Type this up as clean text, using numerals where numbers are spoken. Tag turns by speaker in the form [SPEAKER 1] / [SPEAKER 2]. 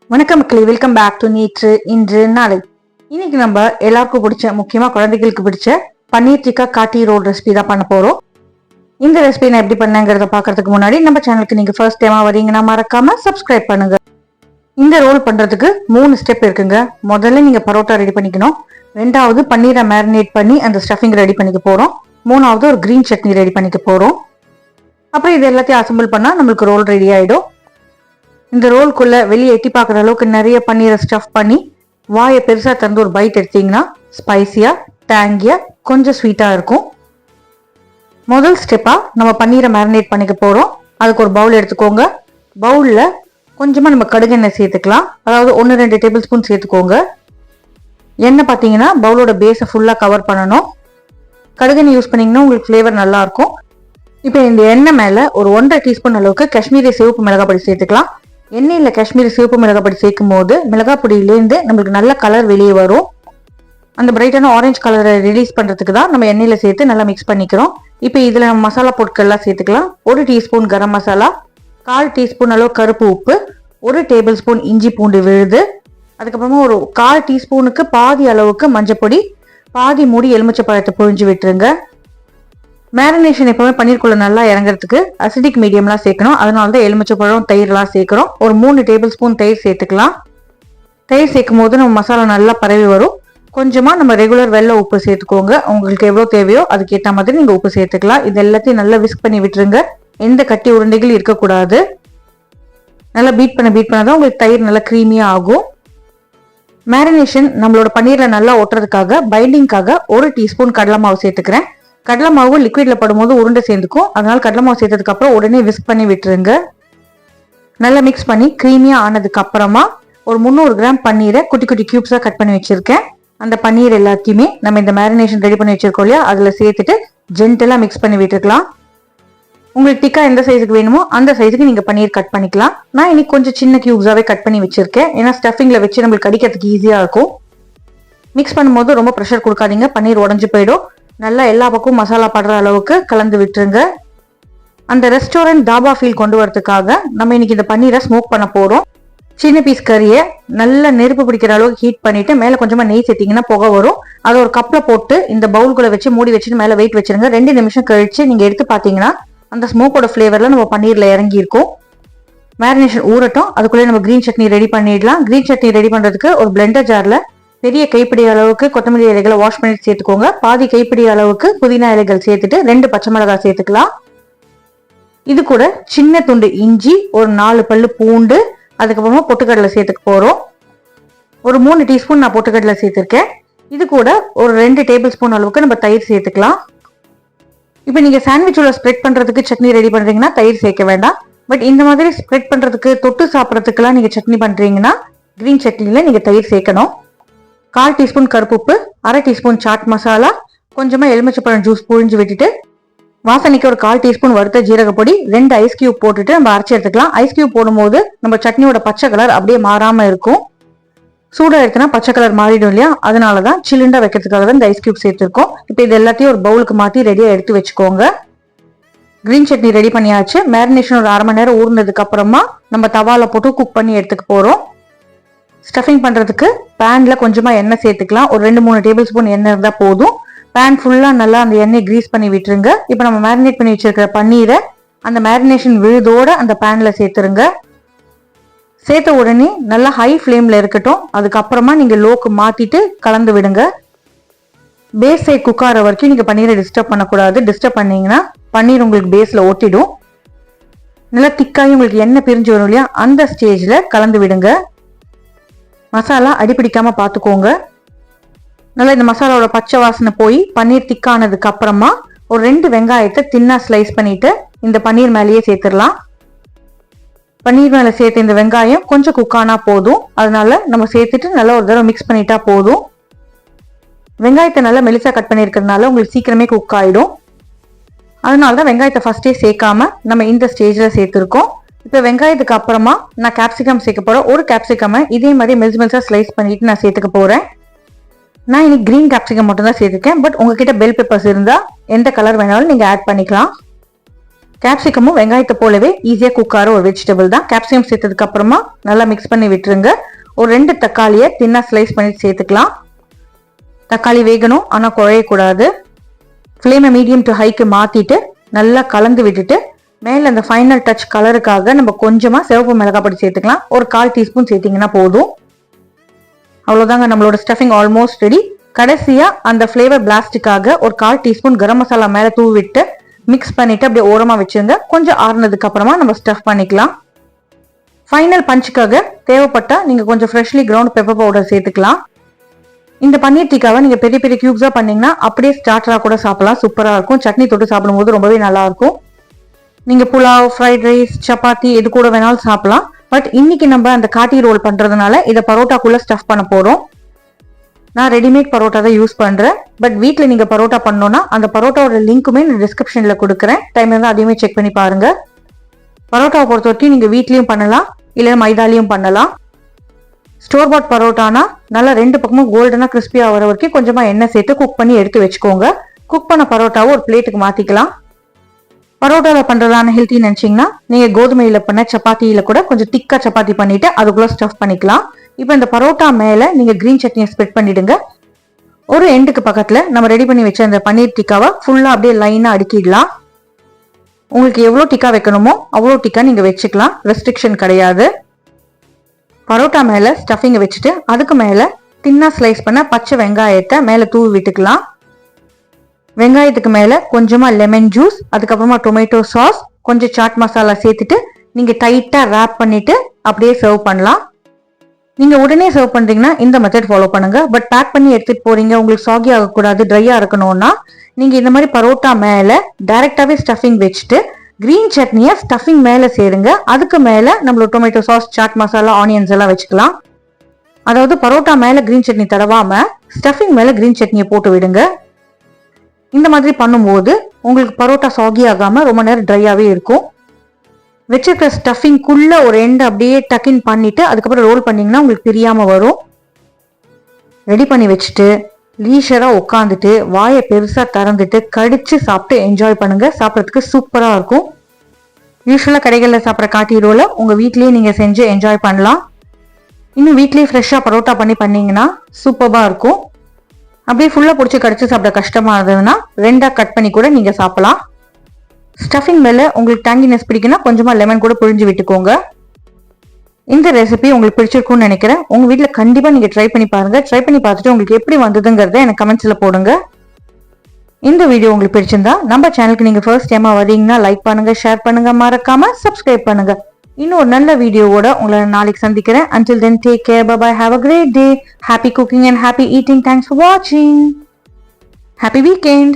[SPEAKER 1] வணக்கம் மக்களே, welcome back to நேற்று இன்று நாளை. இன்னைக்கு நம்ம எல்லாருக்கும் பிடிச்ச, முக்கியமா குழந்தைகளுக்கு பிடிச்ச பன்னீர் டிக்கா காட்டி ரோல் ரெசிபி தான் பண்ண போறோம். இந்த ரெசிபி நான் எப்படி பண்ணேங்கிறத பாக்குறதுக்கு முன்னாடி நம்ம சேனலுக்கு நீங்க ஃபர்ஸ்ட் டைமா வரீங்கன்னா மறக்காம சப்ஸ்கிரைப் பண்ணுங்க. இந்த ரோல் பண்றதுக்கு 3 ஸ்டெப் இருக்குங்க. முதல்ல நீங்க பரோட்டா ரெடி பண்ணிக்கணும். ரெண்டாவது பன்னீரை மேரினேட் பண்ணி அந்த ஸ்டஃபிங் ரெடி பண்ணிக்க போறோம். மூணாவது ஒரு கிரீன் சட்னி ரெடி பண்ணிக்க போறோம். அப்புறம் இது எல்லாத்தையும் அசம்பிள் பண்ணா நம்மளுக்கு ரோல் ரெடி ஆயிடும். இந்த ரோல்குள்ள வெளியே எட்டி பார்க்குற அளவுக்கு நிறைய பன்னீரை ஸ்டஃப் பண்ணி வாயை பெருசா திறந்து ஒரு பைட் எடுத்தீங்கன்னா ஸ்பைசியா, டேங்கியா, கொஞ்சம் ஸ்வீட்டா இருக்கும். முதல் ஸ்டெப்பா நம்ம பன்னீரை மேரினேட் பண்ணிக்க போறோம். அதுக்கு ஒரு பவுல் எடுத்துக்கோங்க. பவுல்ல கொஞ்சமா நம்ம கடுகெண்ணெய் சேர்த்துக்கலாம். அதாவது 1-2 டேபிள் ஸ்பூன் சேர்த்துக்கோங்க. எண்ணெய் பார்த்தீங்கன்னா பவுலோட பேஸை ஃபுல்லா கவர் பண்ணணும். கடுகெண்ணெய் யூஸ் பண்ணீங்கன்னா உங்களுக்கு ஃபிளேவர் நல்லா இருக்கும். இப்போ இந்த எண்ணெய் மேல ஒரு 1.5 டீஸ்பூன் அளவுக்கு காஷ்மீரி சிவப்பு மிளகாய் பொடி சேர்த்துக்கலாம். எண்ணெயில் காஷ்மீரி சிவப்பு மிளகாய் பொடி சேர்க்கும் போது மிளகாய் பொடியிலேருந்து நம்மளுக்கு நல்ல கலர் வெளியே வரும். அந்த பிரைட்டான ஆரஞ்சு கலரை ரிலீஸ் பண்றதுக்கு தான் நம்ம எண்ணெயில சேர்த்து நல்லா மிக்ஸ் பண்ணிக்கிறோம். இப்போ இதுல மசாலா பொருட்கள்லாம் சேர்த்துக்கலாம். 1 டீஸ்பூன் கரம் மசாலா, 1/4 டீஸ்பூன் அளவு கருப்பு உப்பு, 1 டேபிள் ஸ்பூன் இஞ்சி பூண்டு விழுது, அதுக்கப்புறமா ஒரு 1/4 டீஸ்பூனுக்கு பாதி அளவுக்கு மஞ்சப்பொடி, பாதி மூடி எலுமிச்சை பழத்தை புழிஞ்சு விட்டுருங்க. மேரினேஷன் எப்பவுமே பன்னீருக்குள்ள நல்லா இறங்குறதுக்கு அசிடிக் மீடியம்லாம் சேர்க்கணும். அதனால தான் எலுமிச்சை பழம், தயிர்லாம் சேர்க்கிறோம். ஒரு 3 டேபிள் ஸ்பூன் தயிர் சேர்த்துக்கலாம். தயிர் சேர்க்கும் போது நம்ம மசாலா நல்லா பரவி வரும். கொஞ்சமா நம்ம ரெகுலர் வெள்ளை உப்பு சேர்த்துக்கோங்க. உங்களுக்கு எவ்வளவு தேவையோ அதுக்கேற்ற மாதிரி நீங்க உப்பு சேர்த்துக்கலாம். இது எல்லாத்தையும் நல்லா விஸ்க் பண்ணி விட்டுருங்க. எந்த கட்டி உருண்டைகள் இருக்கக்கூடாது. நல்லா பீட் பண்ணதான் உங்களுக்கு தயிர் நல்லா கிரீமியா ஆகும். மேரினேஷன் நம்மளோட பன்னீர்ல நல்லா ஒட்டுறதுக்காக பைண்டிங்காக 1 டீஸ்பூன் கடலை மாவு சேர்த்துக்கிறேன். கடலை மாவு லிக்விட்ல படும்போது உருண்டை சேர்ந்துக்கும். அதனால கடலை மாவு சேர்த்ததுக்கு அப்புறம் உடனே விஸ்க் பண்ணி விட்டுருங்க. நல்லா மிக்ஸ் பண்ணி கிரீமியா ஆனதுக்கு அப்புறமா ஒரு 300 கிராம் பன்னீரை குட்டி குட்டி கியூப்ஸா கட் பண்ணி வச்சிருக்கேன். அந்த பன்னீர் எல்லாத்தையுமே நம்ம இந்த மேரினேஷன் ரெடி பண்ணி வச்சிருக்கோம் இல்லையா, அதுல சேர்த்துட்டு ஜென்டலா மிக்ஸ் பண்ணி விட்டுக்கலாம். உங்களுக்கு டிக்கா எந்த சைஸுக்கு வேணுமோ அந்த சைஸுக்கு நீங்க பன்னீர் கட் பண்ணிக்கலாம். நான் இன்னைக்கு கொஞ்சம் சின்ன கியூப்ஸாவே கட் பண்ணி வச்சிருக்கேன். ஏன்னா ஸ்டஃபிங்ல வச்சு நம்மளுக்கு கடிக்கிறதுக்கு ஈஸியா இருக்கும். மிக்ஸ் பண்ணும்போது ரொம்ப ப்ரெஷர் கொடுக்காதீங்க, பன்னீர் உடஞ்சு போயிடும். நல்லா எல்லா பக்கமும் மசாலா படுற அளவுக்கு கலந்து விட்டுருங்க. அந்த ரெஸ்டாரண்ட் தாபா ஃபீல் கொண்டு வரதுக்காக நம்ம இன்னைக்கு இந்த பன்னீரை ஸ்மோக் பண்ண போறோம். சின்ன பீஸ் கறியை நல்லா நெருப்பு பிடிக்கிற அளவுக்கு ஹீட் பண்ணிட்டு மேல கொஞ்சமா நெய் சேர்த்தீங்கன்னா புகை வரும். அதை ஒரு கப்ல போட்டு இந்த பவுல்குள்ள வச்சு மூடி வச்சுட்டு மேல வெயிட் வச்சிருங்க. 2 நிமிஷம் கழிச்சு நீங்க எடுத்து பாத்தீங்கன்னா அந்த ஸ்மோக்கோட ஃபிளேவர்ல நம்ம பன்னீர்ல இறங்கி இருக்கும். மேரினேஷன் ஊறட்டும். அதுக்குள்ளே நம்ம கிரீன் சட்னி ரெடி பண்ணிடலாம். கிரீன் சட்னி ரெடி பண்றதுக்கு ஒரு பிளெண்டர் ஜார்ல பெரிய கைப்பிடி அளவுக்கு கொத்தமல்லி இலைகளை வாஷ் பண்ணிட்டு சேர்த்துக்கோங்க. பாதி கைப்பிடி அளவுக்கு புதினா இலைகள் சேர்த்துட்டு 2 பச்சை மிளகாய் சேர்த்துக்கலாம். இது கூட சின்ன துண்டு இஞ்சி, ஒரு 4 பல்லு பூண்டு, அதுக்கப்புறமா பொட்டுக்கடலை சேர்த்துக்க போறோம். ஒரு 3 டீஸ்பூன் நான் பொட்டுக்கடலை சேர்த்திருக்கேன். இது கூட ஒரு 2 டேபிள் ஸ்பூன் அளவுக்கு நம்ம தயிர் சேர்த்துக்கலாம். இப்போ நீங்க சாண்ட்விச் உள்ள ஸ்ப்ரெட் பண்றதுக்கு சட்னி ரெடி பண்றீங்கன்னா தயிர் சேர்க்க வேண்டாம். பட் இந்த மாதிரி ஸ்ப்ரெட் பண்றதுக்கு தொட்டு சாப்பிட்றதுக்குலாம் நீங்க சட்னி பண்றீங்கன்னா கிரீன் சட்னில நீங்க தயிர் சேர்க்கணும். 1/4 டீஸ்பூன் கருப்பு உப்பு, 1/2 டீஸ்பூன் சாட் மசாலா, கொஞ்சமா எலுமிச்சப்பழம் ஜூஸ் புழிஞ்சு விட்டுட்டு வாசனைக்கு ஒரு 1/4 டீஸ்பூன் வறுத்த ஜீரகப்பொடி, 2 ஐஸ் கியூப் போட்டுட்டு நம்ம அரைச்சி எடுத்துக்கலாம். ஐஸ் கியூப் போடும்போது நம்ம சட்னியோட பச்சை கலர் அப்படியே மாறாம இருக்கும். சூடா எடுத்துனா பச்சை கலர் மாறிடும் இல்லையா, அதனாலதான் சில்லுண்டா வைக்கிறதுக்காக தான் இந்த ஐஸ் கியூப் சேர்த்திருக்கோம். இப்போ இது எல்லாத்தையும் ஒரு பவுலுக்கு மாத்தி ரெடியா எடுத்து வச்சுக்கோங்க. கிரீன் சட்னி ரெடி பண்ணியாச்சு. மேரினேஷன் ஒரு 1/2 மணி நேரம் ஊறினதுக்கு அப்புறமா நம்ம தவால போட்டு குக் பண்ணி எடுத்துக்க போறோம். ஸ்டஃபிங் பண்றதுக்கு பேன்ல கொஞ்சமா எண்ணெய் சேர்த்துக்கலாம். ஒரு 2-3 டேபிள் ஸ்பூன் எண்ணெய் இருந்தா போதும். பேன் ஃபுல்லா நல்லா அந்த எண்ணெய் கிரீஸ் பண்ணி விட்டுருங்க. இப்போ நம்ம மேரினேட் பண்ணி வச்சிருக்கிற பன்னீரை அந்த மேரினேஷன் விழுதோட அந்த பேன்ல சேர்த்துருங்க. சேர்த்த உடனே நல்லா ஹை ஃப்ளேம்ல இருக்கட்டும். அதுக்கப்புறமா நீங்க லோக்கு மாத்திட்டு கலந்து விடுங்க. பேஸ் சைட் குக் ஆகிற வரைக்கும் நீங்க பன்னீரை டிஸ்டர்ப் பண்ணக்கூடாது. டிஸ்டர்ப் பண்ணீங்கன்னா பன்னீர் உங்களுக்கு பேஸ்ல ஒட்டிடும். நல்லா திக்காயும் உங்களுக்கு எண்ணெய் பிரிஞ்சு வரும் இல்லையா, அந்த ஸ்டேஜ்ல கலந்து விடுங்க. மசாலா அடிப்பிடிக்காம பாத்துக்கோங்க. நல்லா இந்த மசாலாவோட பச்சை வாசனை போய் பன்னீர் திக்கானதுக்கு அப்புறமா ஒரு 2 வெங்காயத்தை தின்னா ஸ்லைஸ் பண்ணிட்டு இந்த பன்னீர் மேலேயே சேர்த்துடலாம். பன்னீர் மேல சேர்த்த இந்த வெங்காயம் கொஞ்சம் குக் ஆனா போதும். அதனால நம்ம சேர்த்துட்டு நல்லா ஒரு தடவை மிக்ஸ் பண்ணிட்டா போதும். வெங்காயத்தை நல்லா மெலிசா கட் பண்ணிருக்கிறதுனால உங்களுக்கு சீக்கிரமே குக் ஆயிடும். அதனாலதான் வெங்காயத்தை ஃபர்ஸ்டே சேர்க்காம நம்ம இந்த ஸ்டேஜ்ல சேர்த்திருக்கோம். இப்போ வெங்காயத்துக்கு அப்புறமா நான் கேப்சிகம் சேர்க்க போறேன். ஒரு கேப்சிகமை இதே மாதிரி மெல்ஸா ஸ்லைஸ் பண்ணிட்டு நான் சேர்த்துக்க போறேன். நான் இன்னைக்கு கிரீன் கேப்சிகம் மட்டும் தான் சேர்த்துக்கேன். பட் உங்ககிட்ட பெல் பெப்பர்ஸ் இருந்தா எந்த கலர் வேணாலும் நீங்க ஆட் பண்ணிக்கலாம். கேப்சிகமும் வெங்காயத்தை போலவே ஈஸியாக குக் ஆகிற ஒரு வெஜிடபிள் தான். கேப்சிகம் சேர்த்ததுக்கு அப்புறமா நல்லா மிக்ஸ் பண்ணி விட்டுருங்க. ஒரு 2 தக்காளியை தின்னா ஸ்லைஸ் பண்ணி சேர்த்துக்கலாம். தக்காளி வேகணும், ஆனால் குழையக்கூடாது. ஃப்ளேமை மீடியம் டு ஹைக்கு மாற்றிட்டு நல்லா கலந்து விட்டுட்டு மேலே அந்த ஃபைனல் டச் கலருக்காக நம்ம கொஞ்சமாக சிவப்பு மிளகாய் பொடி சேர்த்துக்கலாம். ஒரு 1/4 டீஸ்பூன் சேர்த்திங்கன்னா போதும். அவ்வளோதாங்க, நம்மளோட ஸ்டஃபிங் ஆல்மோஸ்ட் ரெடி. கடைசியாக அந்த ஃப்ளேவர் பிளாஸ்டுக்காக ஒரு 1/4 டீஸ்பூன் கரம் மசாலா மேலே தூவி விட்டு மிக்ஸ் பண்ணிவிட்டு அப்படியே ஓரமாக வச்சுருங்க. கொஞ்சம் ஆறுனதுக்கு அப்புறமா நம்ம ஸ்டஃப் பண்ணிக்கலாம். ஃபைனல் பஞ்சுக்காக தேவைப்பட்டால் நீங்கள் கொஞ்சம் ஃப்ரெஷ்லி கிரவுண்ட் பெப்பர் பவுடர் சேர்த்துக்கலாம். இந்த பன்னீர் டிக்காவை நீங்கள் பெரிய பெரிய கியூப்ஸாக பண்ணிங்கன்னா அப்படியே ஸ்டார்டராக கூட சாப்பிடலாம். சூப்பராக இருக்கும். சட்னி தொட்டு சாப்பிடும்போது ரொம்பவே நல்லாயிருக்கும். நீங்கள் புலாவ், ஃப்ரைட் ரைஸ், சப்பாத்தி எது கூட வேணாலும் சாப்பிடலாம். பட் இன்னைக்கு நம்ம அந்த காட்டி ரோல் பண்ணுறதுனால இதை பரோட்டாக்குள்ளே ஸ்டஃப் பண்ண போகிறோம். நான் ரெடிமேட் பரோட்டா தான் யூஸ் பண்ணுறேன். பட் வீட்டில் நீங்கள் பரோட்டா பண்ணோன்னா அந்த பரோட்டாவோட லிங்க்குமே நான் டிஸ்கிரிப்ஷனில் கொடுக்குறேன். டைம் இருந்தால் அதையுமே செக் பண்ணி பாருங்கள். பரோட்டாவை பொறுத்த வரைக்கும் நீங்கள் வீட்லேயும் பண்ணலாம், இல்லை மைதாலையும் பண்ணலாம். ஸ்டோர் பாட் பரோட்டானா நல்லா 2 பக்கமும் கோல்டனாக கிறிஸ்பியாக வர வரைக்கும் கொஞ்சமாக எண்ணெய் சேர்த்து குக் பண்ணி எடுத்து வச்சுக்கோங்க. குக் பண்ண பரோட்டாவை ஒரு பிளேட்டுக்கு மாற்றிக்கலாம். பரோட்டாவில் பண்ணுறதான ஹெல்த்தி நினச்சிங்கன்னா நீங்கள் கோதுமையில் பண்ண சப்பாத்தியில் கூட கொஞ்சம் திக்காக சப்பாத்தி பண்ணிவிட்டு அதுக்குள்ளே ஸ்டஃப் பண்ணிக்கலாம். இப்போ இந்த பரோட்டா மேலே நீங்கள் க்ரீன் சட்னியை ஸ்ப்ரெட் பண்ணிவிடுங்க. ஒரு எண்டுக்கு பக்கத்தில் நம்ம ரெடி பண்ணி வச்ச அந்த பன்னீர் டிக்காவை ஃபுல்லாக அப்படியே லைனாக அடுக்கிடலாம். உங்களுக்கு எவ்வளோ டிக்கா வைக்கணுமோ அவ்வளோ டிக்கா நீங்கள் வச்சுக்கலாம். ரெஸ்ட்ரிக்ஷன் கிடையாது. பரோட்டா மேலே ஸ்டஃபிங்கை வச்சுட்டு அதுக்கு மேலே தின்னா ஸ்லைஸ் பண்ண பச்சை வெங்காயத்தை மேலே தூவி விட்டுக்கலாம். வெங்காயத்துக்கு மேலே கொஞ்சமாக லெமன் ஜூஸ், அதுக்கப்புறமா டொமேட்டோ சாஸ், கொஞ்சம் சாட் மசாலா சேர்த்துட்டு நீங்கள் டைட்டாக ரேப் பண்ணிவிட்டு அப்படியே சர்வ் பண்ணலாம். நீங்கள் உடனே சர்வ் பண்ணுறீங்கன்னா இந்த மெத்தட் ஃபாலோ பண்ணுங்கள். பட் பேக் பண்ணி எடுத்துகிட்டு போகிறீங்க, உங்களுக்கு சாகி ஆகக்கூடாது, ட்ரையாக இருக்கணும்னா நீங்கள் இந்த மாதிரி பரோட்டா மேலே டைரெக்டாகவே ஸ்டஃபிங் வச்சுட்டு கிரீன் சட்னியை ஸ்டஃபிங் மேலே சேருங்க. அதுக்கு மேலே நம்மளோட tomato sauce, chaat masala, onions எல்லாம் வச்சுக்கலாம். அதாவது பரோட்டா மேலே கிரீன் சட்னி தடவாமல் ஸ்டஃபிங் மேலே கிரீன் சட்னியை போட்டு விடுங்க. இந்த மாதிரி பண்ணும்போது உங்களுக்கு பரோட்டா சாகி ஆகாமல் ரொம்ப நேரம் ட்ரையாகவே இருக்கும். வச்சிருக்கிற ஸ்டஃபிங்குள்ளே ஒரு எண்டு அப்படியே டக்கின் பண்ணிவிட்டு அதுக்கப்புறம் ரோல் பண்ணிங்கன்னா உங்களுக்கு பிரியாமல் வரும். ரெடி பண்ணி வச்சுட்டு லீஷராக உட்காந்துட்டு வாயை பெருசாக திறந்துட்டு கடிச்சு சாப்பிட்டு என்ஜாய் பண்ணுங்கள். சாப்பிட்றதுக்கு சூப்பராக இருக்கும். யூஸ்வலாக கடைகளில் சாப்பிட்ற காட்டி ரோலை உங்கள் வீட்லேயே நீங்கள் செஞ்சு என்ஜாய் பண்ணலாம். இன்னும் வீட்லேயே ஃப்ரெஷ்ஷாக பரோட்டா பண்ணிங்கன்னா சூப்பராக இருக்கும். அப்படியே ஃபுல்லாக பிடிச்சி கடிச்சு சாப்பிட கஷ்டமாக இருந்ததுன்னா 2ஆக கட் பண்ணி கூட நீங்கள் சாப்பிடலாம். ஸ்டஃபிங் மேலே உங்களுக்கு டேங்கினஸ் பிடிக்குன்னா கொஞ்சமாக லெமன் கூட புழிஞ்சு விட்டுக்கோங்க. இந்த ரெசிபி உங்களுக்கு பிடிச்சிருக்கும்னு நினைக்கிறேன். உங்கள் வீட்டில் கண்டிப்பாக நீங்கள் ட்ரை பண்ணி பாருங்கள். ட்ரை பண்ணி பார்த்துட்டு உங்களுக்கு எப்படி வந்ததுங்கிறத எனக்கு கமெண்ட்ஸில் போடுங்க. இந்த வீடியோ உங்களுக்கு பிடிச்சிருந்தா நம்ம சேனலுக்கு நீங்கள் ஃபர்ஸ்ட் டைமாக வரீங்கன்னா லைக் பண்ணுங்கள், ஷேர் பண்ணுங்கள், மறக்காமல் சப்ஸ்கிரைப் பண்ணுங்கள். இன்னும் ஒரு நல்ல வீடியோவோட உங்களை நாளைக்கு சந்திக்கிறேன். Until then, take care. Bye-bye. Have a great day. Happy cooking and happy eating. Thanks for watching. Happy weekend.